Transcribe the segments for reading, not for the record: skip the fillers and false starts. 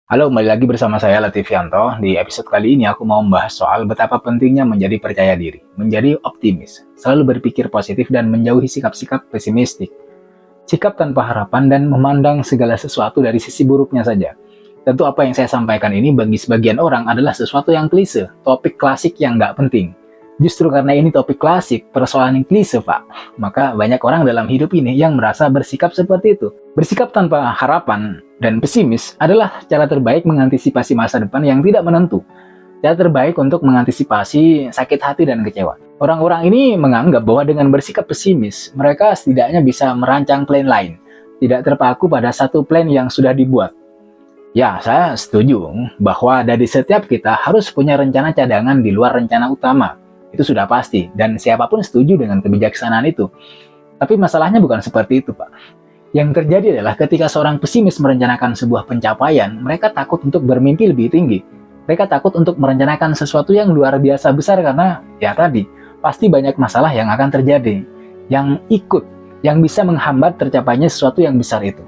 Halo, kembali lagi bersama saya Latifianto. Di episode kali ini aku mau membahas soal betapa pentingnya menjadi percaya diri, menjadi optimis, selalu berpikir positif dan menjauhi sikap-sikap pesimistik. Sikap tanpa harapan dan memandang segala sesuatu dari sisi buruknya saja. Tentu apa yang saya sampaikan ini bagi sebagian orang adalah sesuatu yang klise, topik klasik yang nggak penting. Justru karena ini topik klasik, persoalan yang klise Pak, maka banyak orang dalam hidup ini yang merasa bersikap seperti itu. Bersikap tanpa harapan dan pesimis adalah cara terbaik mengantisipasi masa depan yang tidak menentu. Cara terbaik untuk mengantisipasi sakit hati dan kecewa. Orang-orang ini menganggap bahwa dengan bersikap pesimis, mereka setidaknya bisa merancang plan lain, tidak terpaku pada satu plan yang sudah dibuat. Ya, saya setuju bahwa dari setiap kita harus punya rencana cadangan di luar rencana utama. Itu sudah pasti, dan siapapun setuju dengan kebijaksanaan itu. Tapi masalahnya bukan seperti itu, Pak. Yang terjadi adalah ketika seorang pesimis merencanakan sebuah pencapaian, mereka takut untuk bermimpi lebih tinggi. Mereka takut untuk merencanakan sesuatu yang luar biasa besar karena, ya tadi, pasti banyak masalah yang akan terjadi. Yang ikut, yang bisa menghambat tercapainya sesuatu yang besar itu.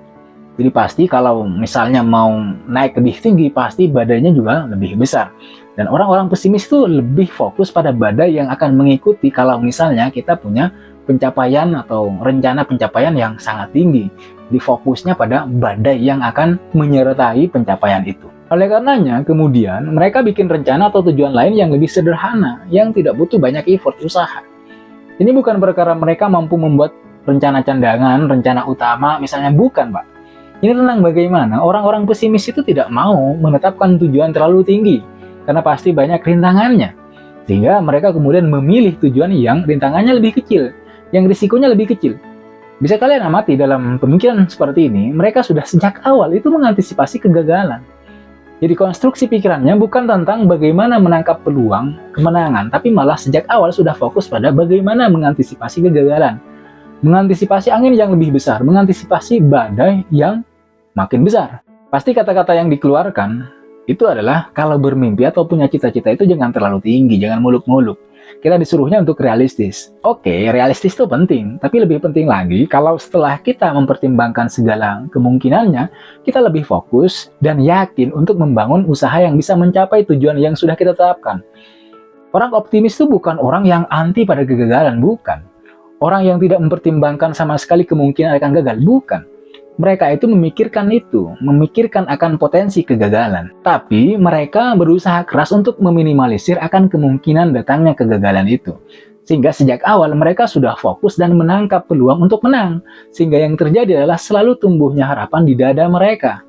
Jadi pasti kalau misalnya mau naik lebih tinggi, pasti badainya juga lebih besar. Dan orang-orang pesimis itu lebih fokus pada badai yang akan mengikuti kalau misalnya kita punya pencapaian atau rencana pencapaian yang sangat tinggi. Di fokusnya pada badai yang akan menyertai pencapaian itu. Oleh karenanya, kemudian mereka bikin rencana atau tujuan lain yang lebih sederhana, yang tidak butuh banyak effort usaha. Ini bukan perkara mereka mampu membuat rencana cadangan, rencana utama, misalnya bukan, Pak. Ini tentang bagaimana orang-orang pesimis itu tidak mau menetapkan tujuan terlalu tinggi, karena pasti banyak rintangannya. Sehingga mereka kemudian memilih tujuan yang rintangannya lebih kecil, yang risikonya lebih kecil. Bisa kalian amati dalam pemikiran seperti ini, mereka sudah sejak awal itu mengantisipasi kegagalan. Jadi konstruksi pikirannya bukan tentang bagaimana menangkap peluang kemenangan, tapi malah sejak awal sudah fokus pada bagaimana mengantisipasi kegagalan. Mengantisipasi angin yang lebih besar, mengantisipasi badai yang makin besar. Pasti kata-kata yang dikeluarkan itu adalah kalau bermimpi atau punya cita-cita itu jangan terlalu tinggi, jangan muluk-muluk. Kita disuruhnya untuk realistis. Oke, realistis itu penting, tapi lebih penting lagi kalau setelah kita mempertimbangkan segala kemungkinannya, kita lebih fokus dan yakin untuk membangun usaha yang bisa mencapai tujuan yang sudah kita tetapkan. Orang optimis itu bukan orang yang anti pada kegagalan, bukan. Orang yang tidak mempertimbangkan sama sekali kemungkinan akan gagal, bukan. Mereka itu memikirkan akan potensi kegagalan. Tapi mereka berusaha keras untuk meminimalisir akan kemungkinan datangnya kegagalan itu. Sehingga sejak awal mereka sudah fokus dan menangkap peluang untuk menang. Sehingga yang terjadi adalah selalu tumbuhnya harapan di dada mereka.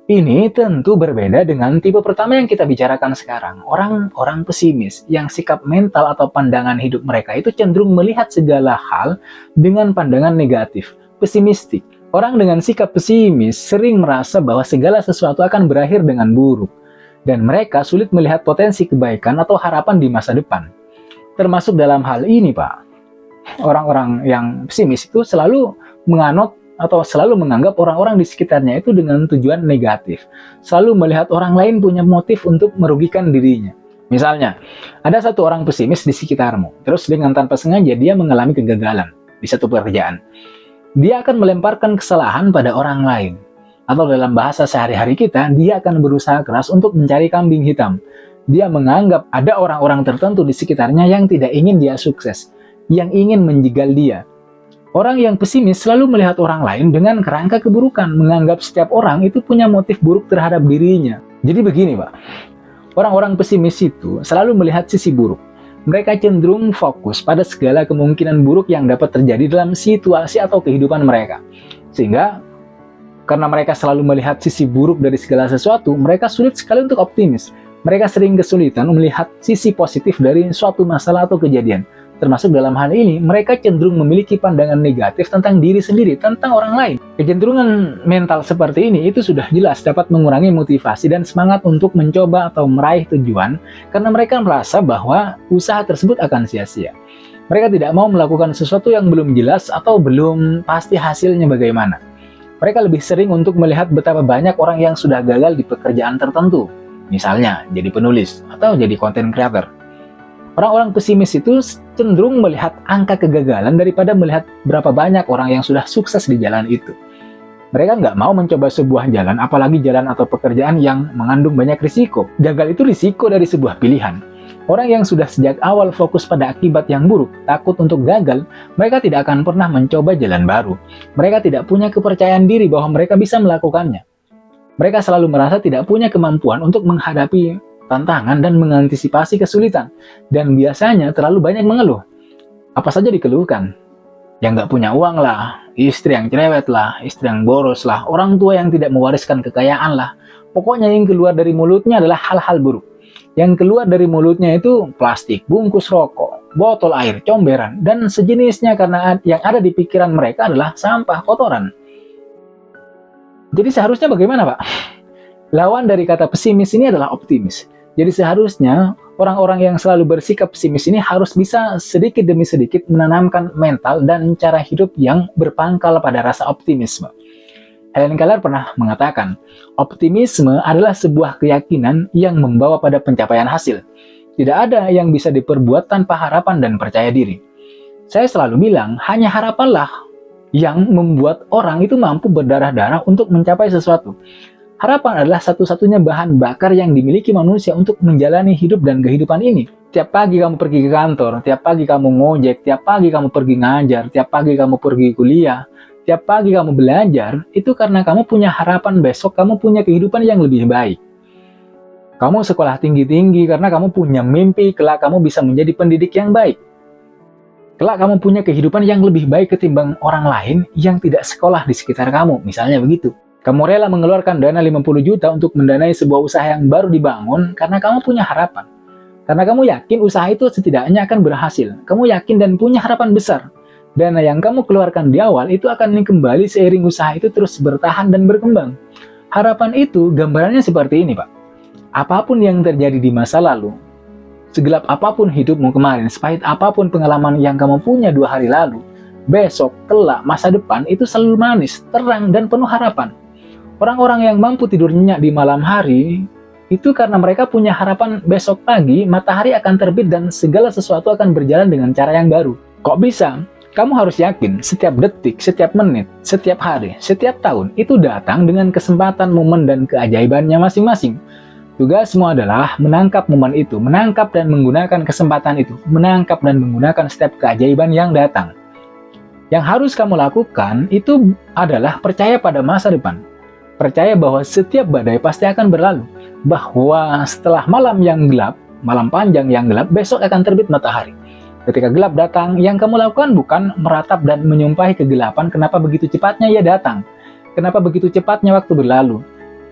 Ini tentu berbeda dengan tipe pertama yang kita bicarakan sekarang. Orang-orang pesimis yang sikap mental atau pandangan hidup mereka itu cenderung melihat segala hal dengan pandangan negatif, pesimistik. Orang dengan sikap pesimis sering merasa bahwa segala sesuatu akan berakhir dengan buruk, dan mereka sulit melihat potensi kebaikan atau harapan di masa depan. Termasuk dalam hal ini, Pak. Orang-orang yang pesimis itu selalu menganut atau selalu menganggap orang-orang di sekitarnya itu dengan tujuan negatif. Selalu melihat orang lain punya motif untuk merugikan dirinya. Misalnya, ada satu orang pesimis di sekitarmu, terus dengan tanpa sengaja dia mengalami kegagalan di satu pekerjaan. Dia akan melemparkan kesalahan pada orang lain. Atau dalam bahasa sehari-hari kita, dia akan berusaha keras untuk mencari kambing hitam. Dia menganggap ada orang-orang tertentu di sekitarnya yang tidak ingin dia sukses, yang ingin menjegal dia. Orang yang pesimis selalu melihat orang lain dengan kerangka keburukan, menganggap setiap orang itu punya motif buruk terhadap dirinya. Jadi begini, Pak. Orang-orang pesimis itu selalu melihat sisi buruk. Mereka cenderung fokus pada segala kemungkinan buruk yang dapat terjadi dalam situasi atau kehidupan mereka. Sehingga, karena mereka selalu melihat sisi buruk dari segala sesuatu, mereka sulit sekali untuk optimis. Mereka sering kesulitan melihat sisi positif dari suatu masalah atau kejadian. Termasuk dalam hal ini, mereka cenderung memiliki pandangan negatif tentang diri sendiri, tentang orang lain. Kecenderungan mental seperti ini itu sudah jelas dapat mengurangi motivasi dan semangat untuk mencoba atau meraih tujuan, karena mereka merasa bahwa usaha tersebut akan sia-sia. Mereka tidak mau melakukan sesuatu yang belum jelas atau belum pasti hasilnya bagaimana. Mereka lebih sering untuk melihat betapa banyak orang yang sudah gagal di pekerjaan tertentu. Misalnya, jadi penulis atau jadi content creator. Orang-orang pesimis itu cenderung melihat angka kegagalan daripada melihat berapa banyak orang yang sudah sukses di jalan itu. Mereka nggak mau mencoba sebuah jalan, apalagi jalan atau pekerjaan yang mengandung banyak risiko. Gagal itu risiko dari sebuah pilihan. Orang yang sudah sejak awal fokus pada akibat yang buruk, takut untuk gagal, mereka tidak akan pernah mencoba jalan baru. Mereka tidak punya kepercayaan diri bahwa mereka bisa melakukannya. Mereka selalu merasa tidak punya kemampuan untuk menghadapi tantangan dan mengantisipasi kesulitan. Dan biasanya terlalu banyak mengeluh. Apa saja dikeluhkan? Yang nggak punya uang lah, istri yang cerewet lah, istri yang boros lah, orang tua yang tidak mewariskan kekayaan lah. Pokoknya yang keluar dari mulutnya adalah hal-hal buruk. Yang keluar dari mulutnya itu plastik, bungkus rokok, botol air, comberan, dan sejenisnya karena yang ada di pikiran mereka adalah sampah, kotoran. Jadi seharusnya bagaimana, Pak? Lawan dari kata pesimis ini adalah optimis. Jadi seharusnya orang-orang yang selalu bersikap pesimis ini harus bisa sedikit demi sedikit menanamkan mental dan cara hidup yang berpangkal pada rasa optimisme. Helen Keller pernah mengatakan, optimisme adalah sebuah keyakinan yang membawa pada pencapaian hasil. Tidak ada yang bisa diperbuat tanpa harapan dan percaya diri. Saya selalu bilang, hanya harapanlah yang membuat orang itu mampu berdarah-darah untuk mencapai sesuatu. Harapan adalah satu-satunya bahan bakar yang dimiliki manusia untuk menjalani hidup dan kehidupan ini. Tiap pagi kamu pergi ke kantor, tiap pagi kamu ngojek, tiap pagi kamu pergi ngajar, tiap pagi kamu pergi kuliah, tiap pagi kamu belajar, itu karena kamu punya harapan besok kamu punya kehidupan yang lebih baik. Kamu sekolah tinggi-tinggi karena kamu punya mimpi kelak kamu bisa menjadi pendidik yang baik. Kelak kamu punya kehidupan yang lebih baik ketimbang orang lain yang tidak sekolah di sekitar kamu, misalnya begitu. Kamu rela mengeluarkan dana 50 juta untuk mendanai sebuah usaha yang baru dibangun karena kamu punya harapan. Karena kamu yakin usaha itu setidaknya akan berhasil. Kamu yakin dan punya harapan besar. Dana yang kamu keluarkan di awal itu akan kembali seiring usaha itu terus bertahan dan berkembang. Harapan itu gambarannya seperti ini, Pak. Apapun yang terjadi di masa lalu, segelap apapun hidupmu kemarin, sepahit apapun pengalaman yang kamu punya 2 hari lalu, besok, kelak, masa depan itu selalu manis, terang, dan penuh harapan. Orang-orang yang mampu tidur nyenyak di malam hari, itu karena mereka punya harapan besok pagi, matahari akan terbit dan segala sesuatu akan berjalan dengan cara yang baru. Kok bisa? Kamu harus yakin, setiap detik, setiap menit, setiap hari, setiap tahun, itu datang dengan kesempatan, momen, dan keajaibannya masing-masing. Tugasmu adalah menangkap momen itu, menangkap dan menggunakan kesempatan itu, menangkap dan menggunakan setiap keajaiban yang datang. Yang harus kamu lakukan itu adalah percaya pada masa depan. Percaya bahwa setiap badai pasti akan berlalu. Bahwa setelah malam yang gelap, malam panjang yang gelap, besok akan terbit matahari. Ketika gelap datang, yang kamu lakukan bukan meratap dan menyumpahi kegelapan kenapa begitu cepatnya ia datang. Kenapa begitu cepatnya waktu berlalu.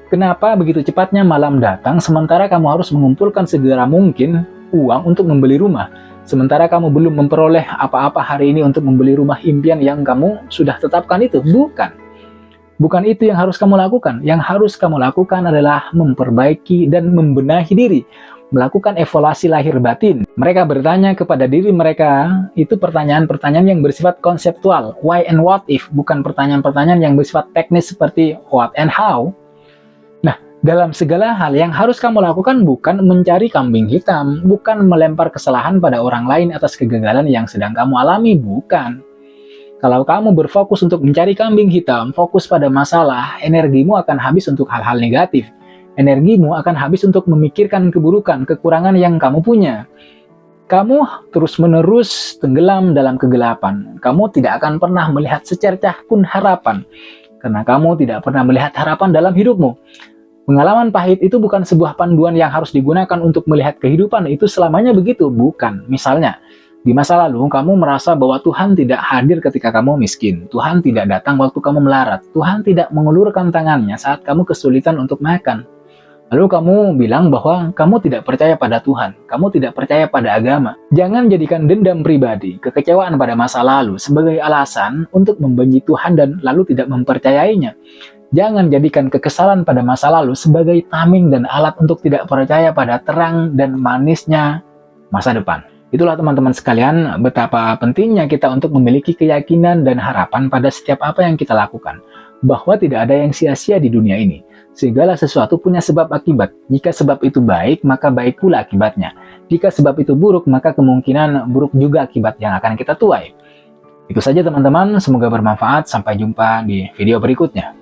Kenapa begitu cepatnya malam datang sementara kamu harus mengumpulkan segera mungkin uang untuk membeli rumah. Sementara kamu belum memperoleh apa-apa hari ini untuk membeli rumah impian yang kamu sudah tetapkan itu. Bukan itu yang harus kamu lakukan. Yang harus kamu lakukan adalah memperbaiki dan membenahi diri. Melakukan evaluasi lahir batin. Mereka bertanya kepada diri mereka, itu pertanyaan-pertanyaan yang bersifat konseptual. Why and what if? Bukan pertanyaan-pertanyaan yang bersifat teknis seperti what and how. Nah, dalam segala hal yang harus kamu lakukan bukan mencari kambing hitam. Bukan melempar kesalahan pada orang lain atas kegagalan yang sedang kamu alami. Bukan. Kalau kamu berfokus untuk mencari kambing hitam, fokus pada masalah, energimu akan habis untuk hal-hal negatif. Energimu akan habis untuk memikirkan keburukan, kekurangan yang kamu punya. Kamu terus-menerus tenggelam dalam kegelapan. Kamu tidak akan pernah melihat secercah pun harapan. Karena kamu tidak pernah melihat harapan dalam hidupmu. Pengalaman pahit itu bukan sebuah panduan yang harus digunakan untuk melihat kehidupan. Itu selamanya begitu, bukan. Misalnya, di masa lalu, kamu merasa bahwa Tuhan tidak hadir ketika kamu miskin. Tuhan tidak datang waktu kamu melarat. Tuhan tidak mengulurkan tangannya saat kamu kesulitan untuk makan. Lalu kamu bilang bahwa kamu tidak percaya pada Tuhan. Kamu tidak percaya pada agama. Jangan jadikan dendam pribadi, kekecewaan pada masa lalu sebagai alasan untuk membenci Tuhan dan lalu tidak mempercayainya. Jangan jadikan kekesalan pada masa lalu sebagai tameng dan alat untuk tidak percaya pada terang dan manisnya masa depan. Itulah teman-teman sekalian, betapa pentingnya kita untuk memiliki keyakinan dan harapan pada setiap apa yang kita lakukan. Bahwa tidak ada yang sia-sia di dunia ini. Segala sesuatu punya sebab akibat. Jika sebab itu baik, maka baik pula akibatnya. Jika sebab itu buruk, maka kemungkinan buruk juga akibat yang akan kita tuai. Itu saja teman-teman, semoga bermanfaat. Sampai jumpa di video berikutnya.